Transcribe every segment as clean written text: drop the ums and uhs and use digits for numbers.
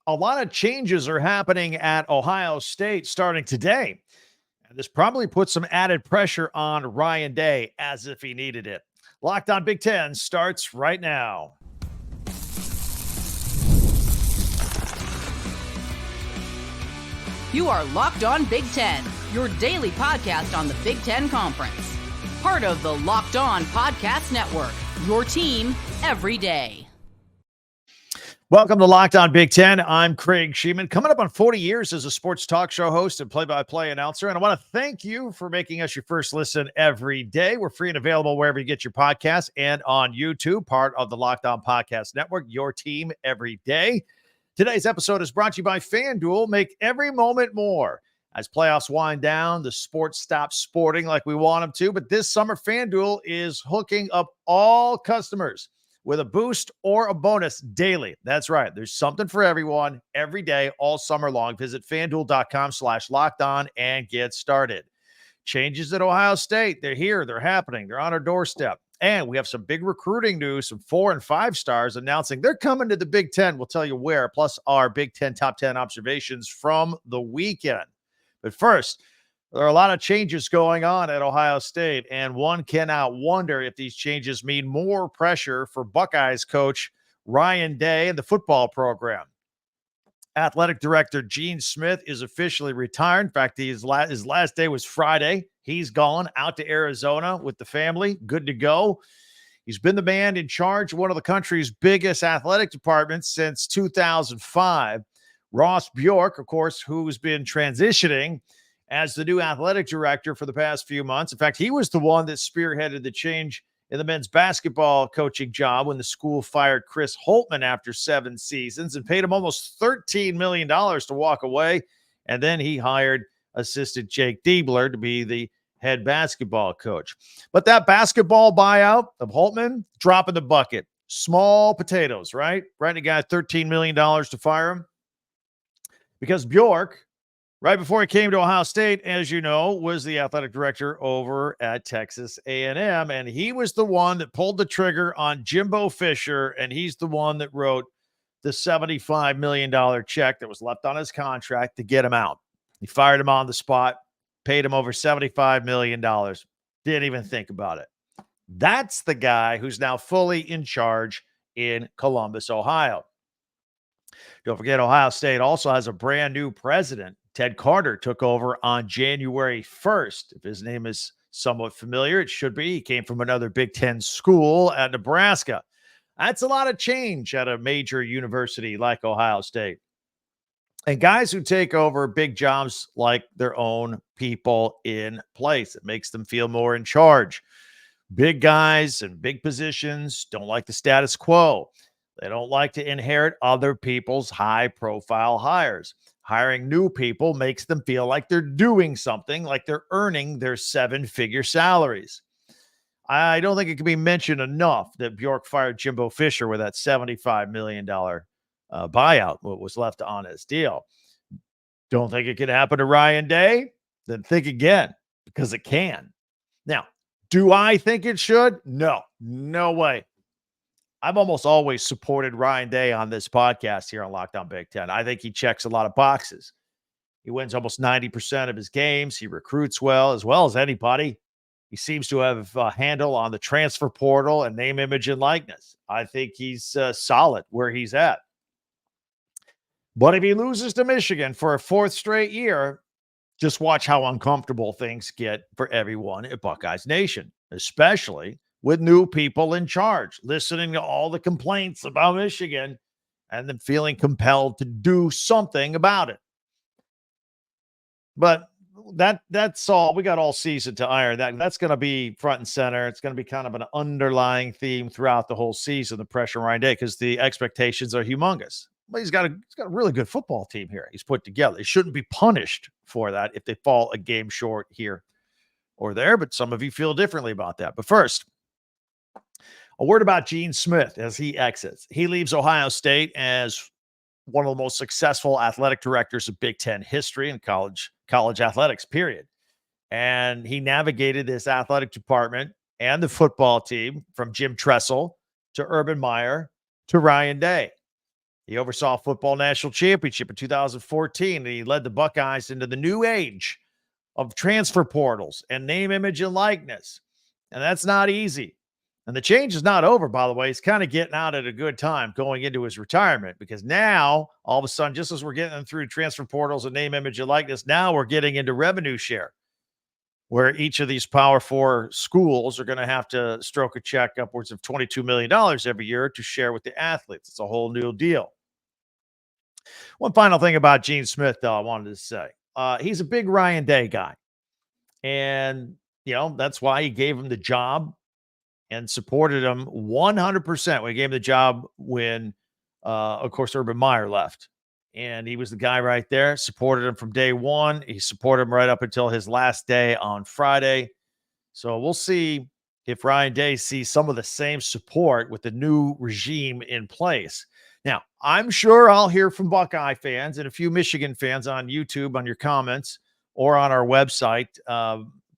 A lot of changes are happening at Ohio State starting today. And this probably puts some added pressure on Ryan Day as if he needed it. Locked on Big Ten starts right now. You are Locked On Big Ten, your daily podcast on the Big Ten Conference. Part of the Locked On Podcast Network, your team every day. Welcome to Locked On Big Ten. I'm Craig Sheeman, coming up on 40 years as a sports talk show host and play-by-play announcer. And I want to thank you for making us your first listen every day. We're free and available wherever you get your podcasts and on YouTube, part of the Locked On Podcast Network, your team every day. Today's episode is brought to you by FanDuel. Make every moment more. As playoffs wind down, the sports stop sporting like we want them to. But this summer, FanDuel is hooking up all customers with a boost or a bonus daily. That's right. There's something for everyone every day, all summer long. Visit FanDuel.com/lockedon and get started. Changes at Ohio State. They're here. They're happening. They're on our doorstep. And we have some big recruiting news, some 4 and 5 stars announcing they're coming to the Big Ten. We'll tell you where, plus our Big Ten top 10 observations from the weekend. But first, there are a lot of changes going on at Ohio State, and one cannot wonder if these changes mean more pressure for Buckeyes coach Ryan Day and the football program. Athletic director Gene Smith is officially retired. In fact, his last day was Friday. He's gone out to Arizona with the family, good to go. He's been the man in charge of one of the country's biggest athletic departments since 2005. Ross Bjork, of course, who's been transitioning as the new athletic director for the past few months. In fact, he was the one that spearheaded the change in the men's basketball coaching job when the school fired Chris Holtmann after 7 seasons and paid him almost $13 million to walk away. And then he hired assistant Jake Diebler to be the head basketball coach. But that basketball buyout of Holtmann, drop in the bucket. Small potatoes, right? Right, a guy $13 million to fire him. Because Bjork, right before he came to Ohio State, as you know, was the athletic director over at Texas A&M, and he was the one that pulled the trigger on Jimbo Fisher, and he's the one that wrote the $75 million check that was left on his contract to get him out. He fired him on the spot, paid him over $75 million, didn't even think about it. That's the guy who's now fully in charge in Columbus, Ohio. Don't forget, Ohio State also has a brand new president. Ted Carter took over on January 1st. If his name is somewhat familiar, it should be. He came from another Big Ten school at Nebraska. That's a lot of change at a major university like Ohio State. And guys who take over big jobs like their own people in place. It makes them feel more in charge. Big guys and big positions don't like the status quo. They don't like to inherit other people's high-profile hires. Hiring new people makes them feel like they're doing something, like they're earning their 7-figure salaries. I don't think it can be mentioned enough that Bjork fired Jimbo Fisher with that $75 million buyout, what was left on his deal. Don't think it can happen to Ryan Day? Then think again, because it can. Now, do I think it should? No way. I've almost always supported Ryan Day on this podcast here on Locked On Big Ten. I think he checks a lot of boxes. He wins almost 90% of his games. He recruits well as anybody. He seems to have a handle on the transfer portal and name, image, and likeness. I think he's solid where he's at. But if he loses to Michigan for a 4th straight year, just watch how uncomfortable things get for everyone at Buckeyes Nation, especially with new people in charge, listening to all the complaints about Michigan and then feeling compelled to do something about it. But that's all. We got all season to iron that. That's going to be front and center. It's going to be kind of an underlying theme throughout the whole season, the pressure on Ryan Day, because the expectations are humongous. But he's got a really good football team here he's put together. He shouldn't be punished for that if they fall a game short here or there, but some of you feel differently about that. But first, a word about Gene Smith as he exits. He leaves Ohio State as one of the most successful athletic directors of Big Ten history and college athletics, period. And he navigated this athletic department and the football team from Jim Tressel to Urban Meyer to Ryan Day. He oversaw football national championship in 2014, and he led the Buckeyes into the new age of transfer portals and name, image, and likeness. And that's not easy. And the change is not over, by the way. He's kind of getting out at a good time going into his retirement, because now, all of a sudden, just as we're getting through transfer portals and name, image, and likeness, now we're getting into revenue share, where each of these Power 4 schools are going to have to stroke a check upwards of $22 million every year to share with the athletes. It's a whole new deal. One final thing about Gene Smith, though, I wanted to say. He's a big Ryan Day guy. And, that's why he gave him the job and supported him 100% when he gave him the job when, of course, Urban Meyer left. And he was the guy right there, supported him from day one. He supported him right up until his last day on Friday. So we'll see if Ryan Day sees some of the same support with the new regime in place. Now, I'm sure I'll hear from Buckeye fans and a few Michigan fans on YouTube on your comments or on our website.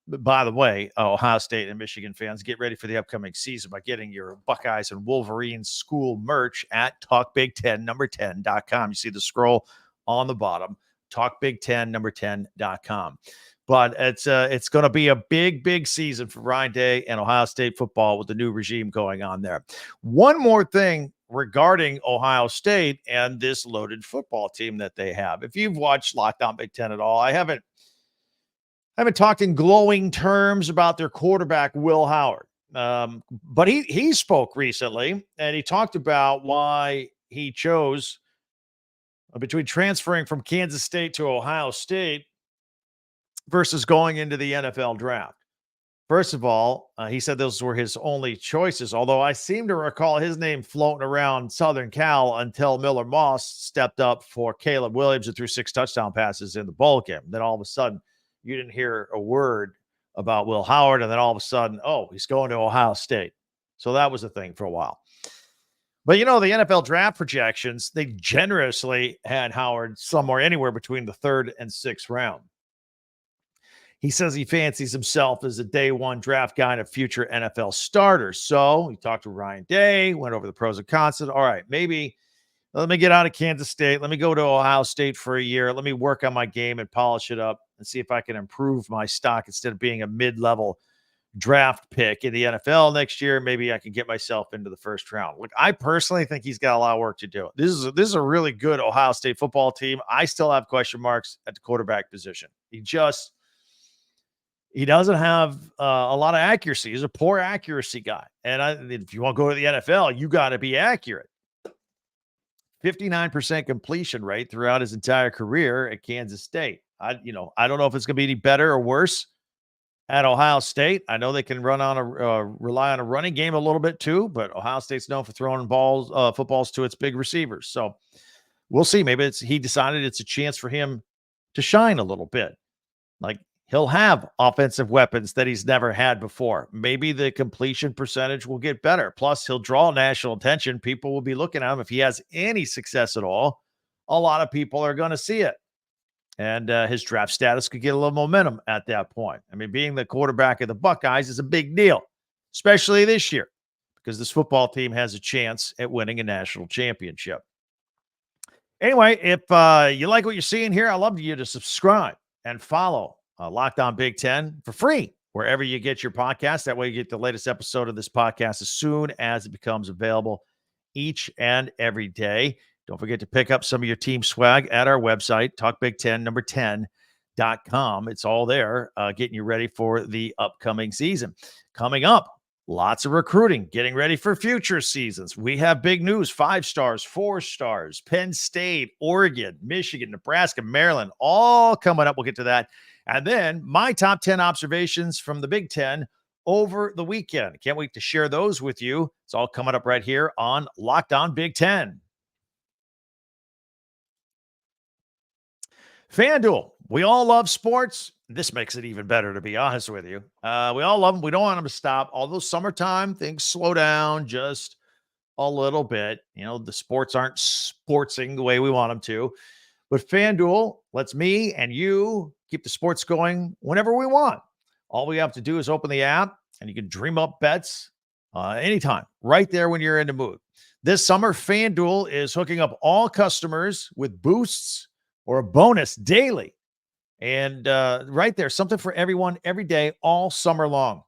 By the way, Ohio State and Michigan fans, get ready for the upcoming season by getting your Buckeyes and Wolverines school merch at talkbig10number10.com. You see the scroll on the bottom, talkbig10number10.com. But it's going to be a big, big season for Ryan Day and Ohio State football with the new regime going on there. One more thing regarding Ohio State and this loaded football team that they have. If you've watched Locked On Big Ten at all, I haven't talked in glowing terms about their quarterback, Will Howard. But he spoke recently, and he talked about why he chose between transferring from Kansas State to Ohio State versus going into the NFL draft. First of all, he said those were his only choices, although I seem to recall his name floating around Southern Cal until Miller Moss stepped up for Caleb Williams and threw 6 touchdown passes in the bowl game. Then all of a sudden, you didn't hear a word about Will Howard, and then all of a sudden, he's going to Ohio State. So that was a thing for a while. But, the NFL draft projections, they generously had Howard somewhere anywhere between the 3rd and 6th round. He says he fancies himself as a day one draft guy and a future NFL starter. So he talked to Ryan Day, went over the pros and cons. Said, all right, maybe let me get out of Kansas State. Let me go to Ohio State for a year. Let me work on my game and polish it up and see if I can improve my stock instead of being a mid-level draft pick in the NFL next year. Maybe I can get myself into the first round. Look, I personally think he's got a lot of work to do. This is a really good Ohio State football team. I still have question marks at the quarterback position. He doesn't have a lot of accuracy. He's a poor accuracy guy. And if you want to go to the NFL, you got to be accurate. 59% completion rate throughout his entire career at Kansas State. I don't know if it's going to be any better or worse at Ohio State. I know they can rely on a running game a little bit too, but Ohio State's known for throwing footballs to its big receivers. So we'll see. Maybe he decided it's a chance for him to shine a little bit. Like, he'll have offensive weapons that he's never had before. Maybe the completion percentage will get better. Plus, he'll draw national attention. People will be looking at him. If he has any success at all, a lot of people are going to see it. And his draft status could get a little momentum at that point. I mean, being the quarterback of the Buckeyes is a big deal, especially this year, because this football team has a chance at winning a national championship. Anyway, if you like what you're seeing here, I'd love you to subscribe and follow Locked On Big Ten for free wherever you get your podcast. That way you get the latest episode of this podcast as soon as it becomes available each and every day. Don't forget to pick up some of your team swag at our website, talkbig10number10.com. It's all there, getting you ready for the upcoming season. Coming up, lots of recruiting, getting ready for future seasons. We have big news, 5 stars, 4 stars, Penn State, Oregon, Michigan, Nebraska, Maryland, all coming up. We'll get to that. And then my top 10 observations from the Big Ten over the weekend. Can't wait to share those with you. It's all coming up right here on Locked On Big Ten. FanDuel. We all love sports. This makes it even better, to be honest with you. We all love them. We don't want them to stop. Although summertime, things slow down just a little bit. The sports aren't sportsing the way we want them to. But FanDuel lets me and you keep the sports going whenever we want. All we have to do is open the app, and you can dream up bets anytime, right there when you're in the mood. This summer, FanDuel is hooking up all customers with boosts or a bonus daily. And right there, something for everyone every day, all summer long.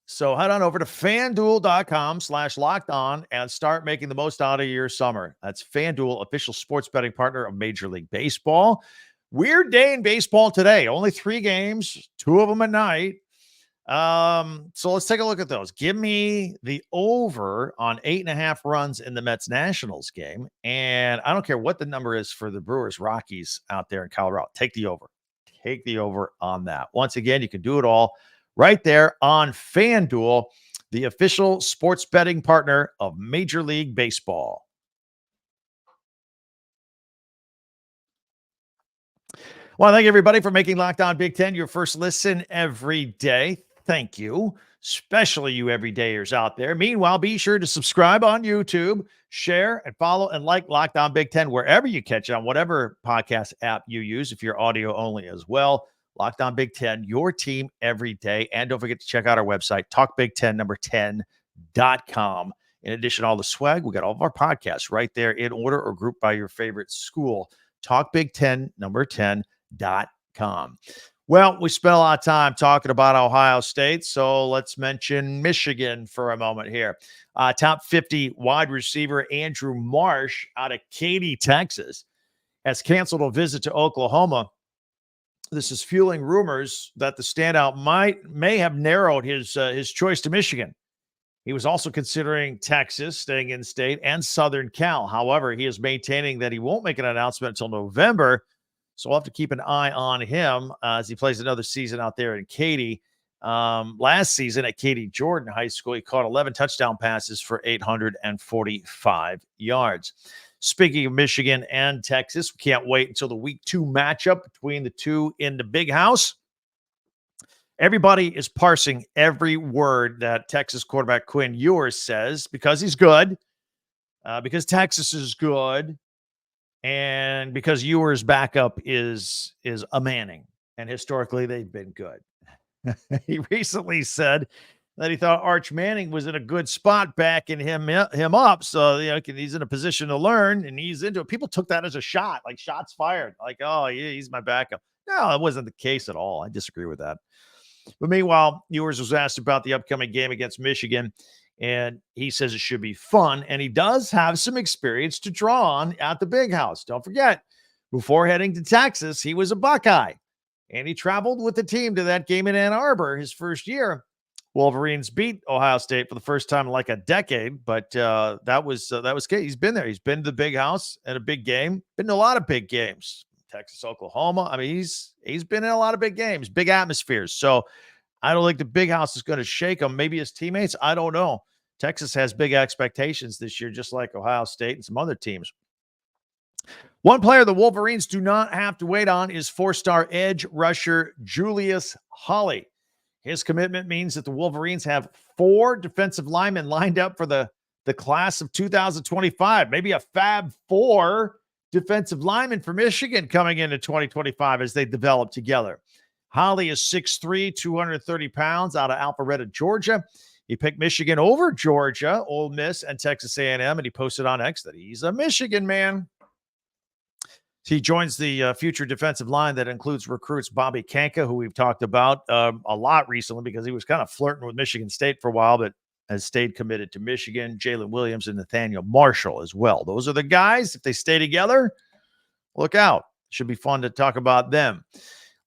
So head on over to fanduel.com/locked on and start making the most out of your summer. That's FanDuel, official sports betting partner of Major League Baseball. Weird day in baseball today. Only 3 games, 2 of them at night. So let's take a look at those. Give me the over on 8.5 runs in the Mets Nationals game. And I don't care what the number is for the Brewers Rockies out there in Colorado. Take the over. Take the over on that. Once again, you can do it all right there on FanDuel, the official sports betting partner of Major League Baseball. Well, thank you everybody for making Locked On Big Ten your first listen every day. Thank you, especially you everydayers out there. Meanwhile, be sure to subscribe on YouTube, share and follow and like Locked On Big Ten wherever you catch it on whatever podcast app you use, if you're audio only as well. Locked On Big Ten, your team every day. And don't forget to check out our website, talkbig1010.com. In addition to all the swag, we got all of our podcasts right there in order or grouped by your favorite school. Talkbig1010.com. Well, we spent a lot of time talking about Ohio State, so let's mention Michigan for a moment here. Top 50 wide receiver Andrew Marsh out of Katy, Texas, has canceled a visit to Oklahoma. This is fueling rumors that the standout may have narrowed his choice to Michigan. He was also considering Texas, staying in state, and Southern Cal. However, he is maintaining that he won't make an announcement until November. So we'll have to keep an eye on him as he plays another season out there in Katy. Last season at Katy Jordan High School, he caught 11 touchdown passes for 845 yards. Speaking of Michigan and Texas, we can't wait until the week 2 matchup between the two in the Big House. Everybody is parsing every word that Texas quarterback Quinn Ewers says because he's good, because Texas is good, and because Ewers' backup is a Manning, and historically they've been good. He recently said that he thought Arch Manning was in a good spot backing him up, so he's in a position to learn, and he's into it. People took that as a shot, like shots fired, like, oh yeah, he's my backup. No, it wasn't the case at all. I disagree with that. But meanwhile, Ewers was asked about the upcoming game against Michigan, and he says it should be fun. And he does have some experience to draw on at the Big House. Don't forget, before heading to Texas, he was a Buckeye, and he traveled with the team to that game in Ann Arbor his first year. Wolverines beat Ohio State for the first time in like a decade, but that was good. He's been there. He's been to the Big House at a big game. Been to a lot of big games. Texas, Oklahoma. I mean, he's been in a lot of big games, big atmospheres. So I don't think the Big House is going to shake him. Maybe his teammates. I don't know. Texas has big expectations this year, just like Ohio State and some other teams. One player the Wolverines do not have to wait on is 4-star edge rusher Julius Hawley. His commitment means that the Wolverines have 4 defensive linemen lined up for the class of 2025. Maybe a Fab 4 defensive lineman for Michigan coming into 2025 as they develop together. Hawley is 6'3", 230 pounds out of Alpharetta, Georgia. He picked Michigan over Georgia, Ole Miss, and Texas A&M, and he posted on X that he's a Michigan man. He joins the future defensive line that includes recruits Bobby Kanka, who we've talked about a lot recently because he was kind of flirting with Michigan State for a while, but has stayed committed to Michigan. Jalen Williams and Nathaniel Marshall as well. Those are the guys. If they stay together, look out. Should be fun to talk about them.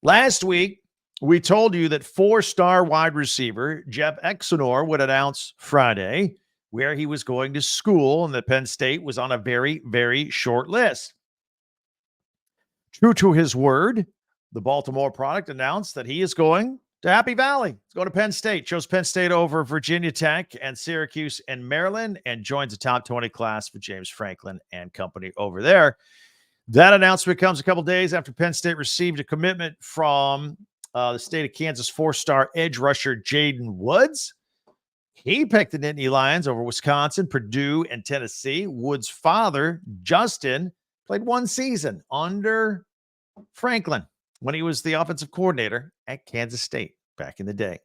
Last week, we told you that 4-star wide receiver Jeff Exonor would announce Friday where he was going to school, and that Penn State was on a very, very short list. True to his word, the Baltimore product announced that he is going to Happy Valley. He's going to Penn State. Chose Penn State over Virginia Tech and Syracuse and Maryland, and joins the top 20 class for James Franklin and company over there. That announcement comes a couple days after Penn State received a commitment from the state of Kansas 4-star edge rusher Jaden Woods. He picked the Nittany Lions over Wisconsin, Purdue, and Tennessee. Woods' father, Justin, played 1 season under Franklin when he was the offensive coordinator at Kansas State back in the day.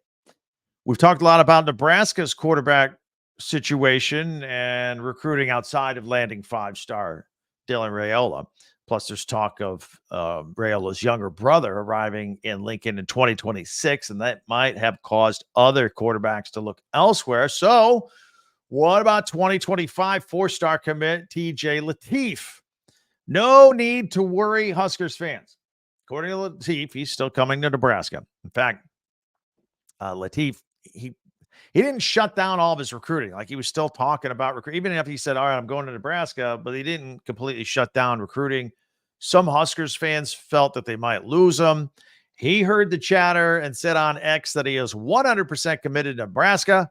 We've talked a lot about Nebraska's quarterback situation and recruiting outside of landing five-star Dylan Raiola. Plus, there's talk of Raiola's younger brother arriving in Lincoln in 2026, and that might have caused other quarterbacks to look elsewhere. So, what about 2025 four-star commit TJ Lateef? No need to worry, Huskers fans. According to Lateef, he's still coming to Nebraska. In fact, Lateef, he didn't shut down all of his recruiting. Like, he was still talking about recruiting, even if he said, all right, I'm going to Nebraska, but he didn't completely shut down recruiting. Some Huskers fans felt that they might lose him. He heard the chatter and said on X that he is 100% committed to Nebraska.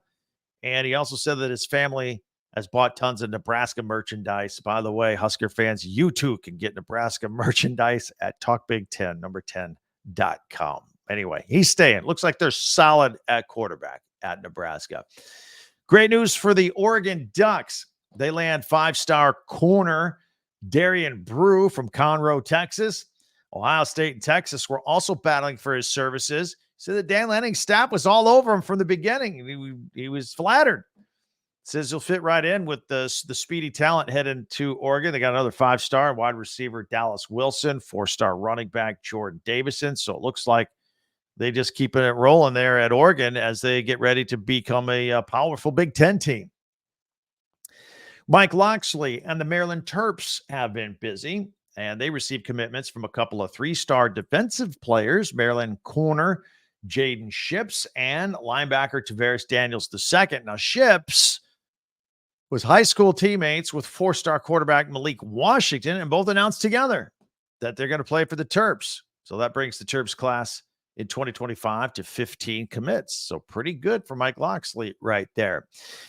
And he also said that his family has bought tons of Nebraska merchandise. By the way, Husker fans, you too can get Nebraska merchandise at TalkBig10, number10.com. Anyway, he's staying. Looks like they're solid at quarterback at Nebraska. Great news for the Oregon Ducks. They land five-star corner Darian Brew from Conroe, Texas. Ohio State and Texas were also battling for his services. So the Dan Lanning's staff was all over him from the beginning. He was flattered. Says he'll fit right in with the speedy talent heading to Oregon. They got another five-star wide receiver, Dallas Wilson, four-star running back, Jordan Davison. So it looks like they just keeping it rolling there at Oregon as they get ready to become a powerful Big Ten team. Mike Locksley and the Maryland Terps have been busy, and they received commitments from a couple of three-star defensive players, Maryland corner Jaden Ships and linebacker Tavares Daniels II. Now, Ships was high school teammates with four-star quarterback Malik Washington, and both announced together that they're going to play for the Terps. So that brings the Terps class in 2025 to 15 commits. So pretty good for Mike Locksley right there.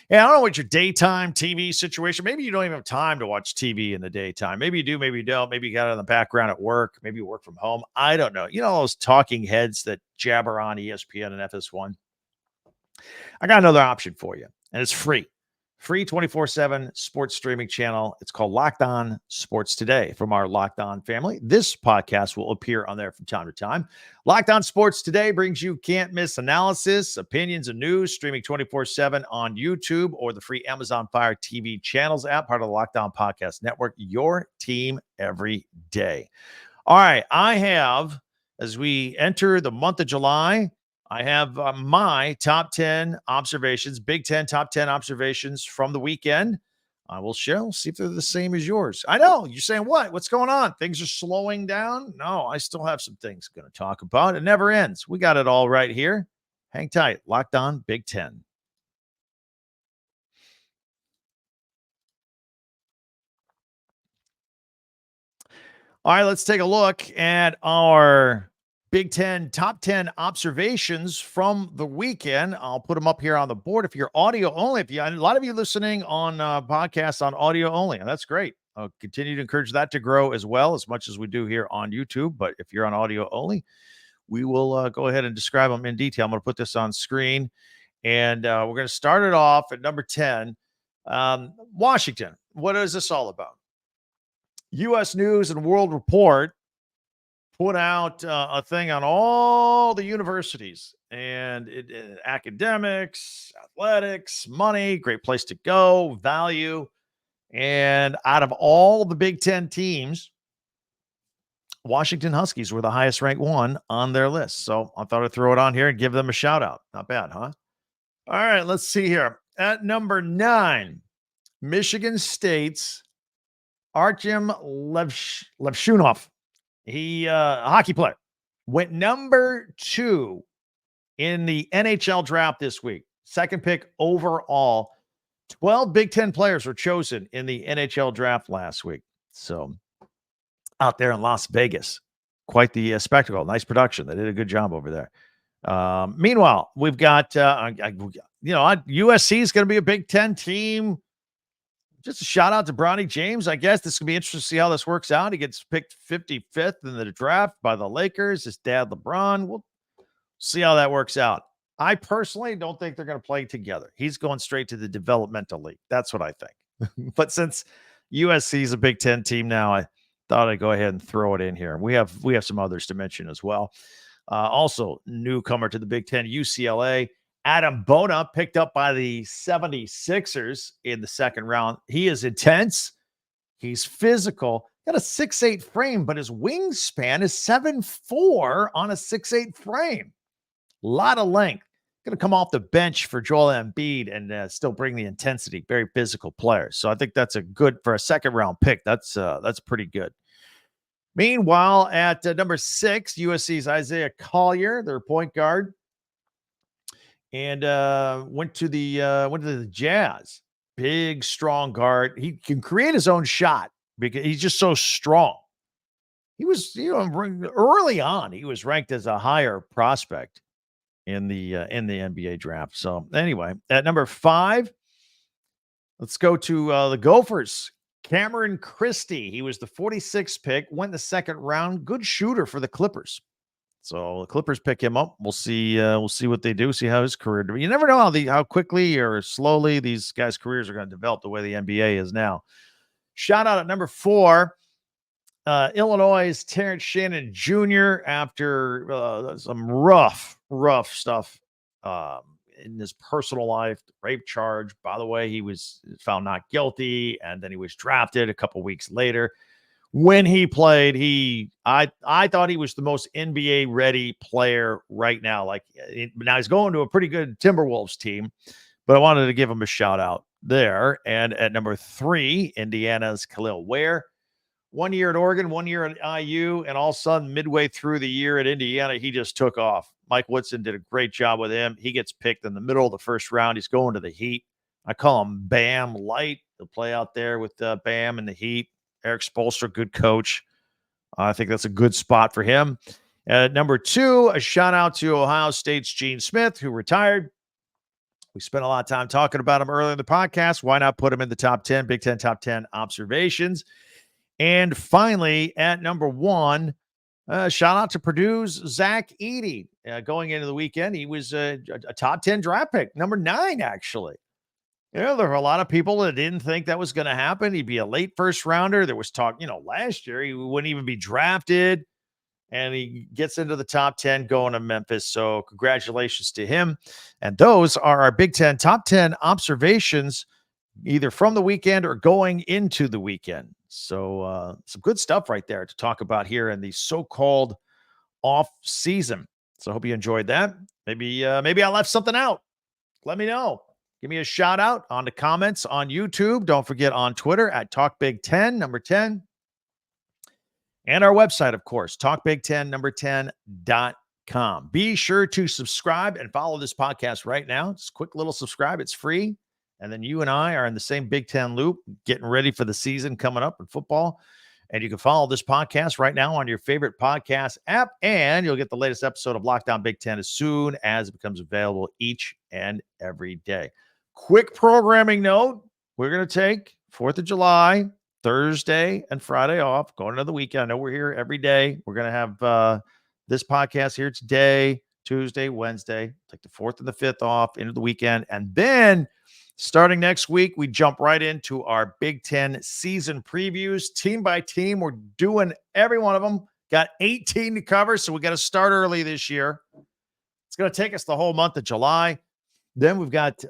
And I don't know what your daytime TV situation, maybe you don't even have time to watch TV in the daytime. Maybe you do, maybe you don't. Maybe you got it in the background at work. Maybe you work from home. I don't know. You know, those talking heads that jabber on ESPN and FS1. I got another option for you, and it's free. Free 24/7 sports streaming channel. It's called Locked On Sports Today from our Locked On family. This podcast will appear on there from time to time. Locked On Sports Today brings you can't miss analysis, opinions, and news streaming 24/7 on YouTube or the free Amazon Fire TV channels app, part of the Locked On Podcast Network. Your team every day. All right. I have, as we enter the month of July, I have my top 10 observations, Big Ten top 10 observations from the weekend. I will share, see if they're the same as yours. I know you're saying, what's going on? Things are slowing down. No, I still have some things I'm going to talk about. It never ends. We got it all right here. Hang tight. Locked On Big Ten. All right, let's take a look at our Big Ten top 10 observations from the weekend. I'll put them up here on the board. If you're audio only, a lot of you listening on podcasts on audio only, and that's great. I'll continue to encourage that to grow as well, as much as we do here on YouTube. But if you're on audio only, we will go ahead and describe them in detail. I'm going to put this on screen, and we're going to start it off at number 10. Washington. What is this all about? U.S. News and World Report put out a thing on all the universities and academics, athletics, money, great place to go, value. And out of all the Big Ten teams, Washington Huskies were the highest ranked one on their list. So I thought I'd throw it on here and give them a shout out. Not bad, huh? All right, let's see here. At number 9, Michigan State's Artyom Levshunov. He, a hockey player, went number 2 in the NHL draft this week. Second pick overall. 12 Big Ten players were chosen in the NHL draft last week. So out there in Las Vegas, quite the spectacle. Nice production. They did a good job over there. Meanwhile, we've got, USC is going to be a Big Ten team. Just a shout out to Bronny James. I guess this could be interesting to see how this works out. He gets picked 55th in the draft by the Lakers. His dad, LeBron. We'll see how that works out. I personally don't think they're going to play together. He's going straight to the developmental league. That's what I think. But since USC is a Big Ten team now, I thought I'd go ahead and throw it in here. We have some others to mention as well. Also, newcomer to the Big Ten, UCLA. Adam Bona picked up by the 76ers in the second round. He is intense. He's physical. Got a 6'8" frame, but his wingspan is 7'4" on a 6'8" frame. A lot of length. Going to come off the bench for Joel Embiid and still bring the intensity. Very physical player. So I think that's a good for a second round pick. That's pretty good. Meanwhile, at number 6, USC's Isaiah Collier, their point guard, and went to the Jazz. Big, strong guard. He can create his own shot because he's just so strong. He was, early on, he was ranked as a higher prospect in the NBA draft. So anyway, at number 5, let's go to the Gophers. Cameron Christie. He was the 46th pick, went the second round. Good shooter for the Clippers. So the Clippers pick him up. We'll see what they do. See how his career. You never know how quickly or slowly these guys' careers are going to develop the way the NBA is now. Shout out at number 4, Illinois' Terrence Shannon Jr. After some rough stuff in his personal life, rape charge. By the way, he was found not guilty, and then he was drafted a couple weeks later. When he played, I thought he was the most NBA ready player right now. Now he's going to a pretty good Timberwolves team, but I wanted to give him a shout out there. And at number 3, Indiana's Khalil Ware. 1 year at Oregon, 1 year at IU, and all of a sudden, midway through the year at Indiana, he just took off. Mike Woodson did a great job with him. He gets picked in the middle of the first round. He's going to the Heat. I call him Bam Light. He'll play out there with Bam and the Heat. Eric Spoelstra, good coach. I think that's a good spot for him. At number 2, a shout out to Ohio State's Gene Smith, who retired. We spent a lot of time talking about him earlier in the podcast. Why not put him in the top 10, Big Ten top 10 observations? And finally, at number 1, shout out to Purdue's Zach Edey. Going into the weekend, he was a top 10 draft pick, number 9, actually. There were a lot of people that didn't think that was going to happen. He'd be a late first rounder. There was talk, last year he wouldn't even be drafted, and he gets into the top 10 going to Memphis. So congratulations to him. And those are our Big Ten top 10 observations, either from the weekend or going into the weekend. So some good stuff right there to talk about here in the so-called off season. So I hope you enjoyed that. Maybe I left something out. Let me know. Give me a shout out on the comments on YouTube. Don't forget on Twitter at TalkBig10, number 10. And our website, of course, TalkBig10, number 10.com. Be sure to subscribe and follow this podcast right now. Just a quick little subscribe. It's free. And then you and I are in the same Big Ten loop, getting ready for the season coming up in football. And you can follow this podcast right now on your favorite podcast app, and you'll get the latest episode of Locked On Big Ten as soon as it becomes available each and every day. Quick programming note, we're going to take 4th of July, Thursday and Friday off, going into the weekend. I know we're here every day. We're going to have this podcast here today, Tuesday, Wednesday, take the 4th and the 5th off into the weekend. And then starting next week, we jump right into our Big Ten season previews, team by team. We're doing every one of them. Got 18 to cover, so we got to start early this year. It's going to take us the whole month of July. Then we've got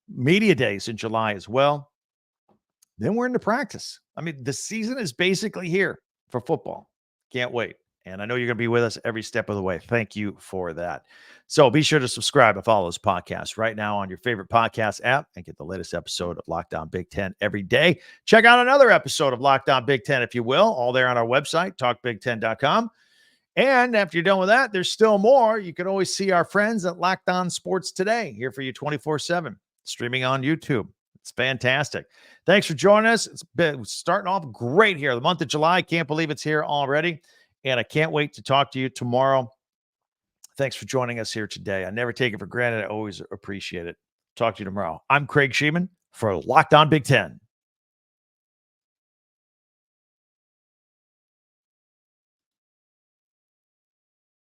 media days in July as well. Then we're into practice. I mean, the season is basically here for football. Can't wait. And I know you're going to be with us every step of the way. Thank you for that. So be sure to subscribe and follow this podcast right now on your favorite podcast app and get the latest episode of Locked On Big Ten every day. Check out another episode of Locked On Big Ten, if you will, all there on our website, talkbig10.com. And after you're done with that, there's still more. You can always see our friends at Locked On Sports Today, here for you 24/7, streaming on YouTube. It's fantastic. Thanks for joining us. It's been starting off great here. The month of July, can't believe it's here already. And I can't wait to talk to you tomorrow. Thanks for joining us here today. I never take it for granted. I always appreciate it. Talk to you tomorrow. I'm Craig Sheeman for Locked On Big Ten.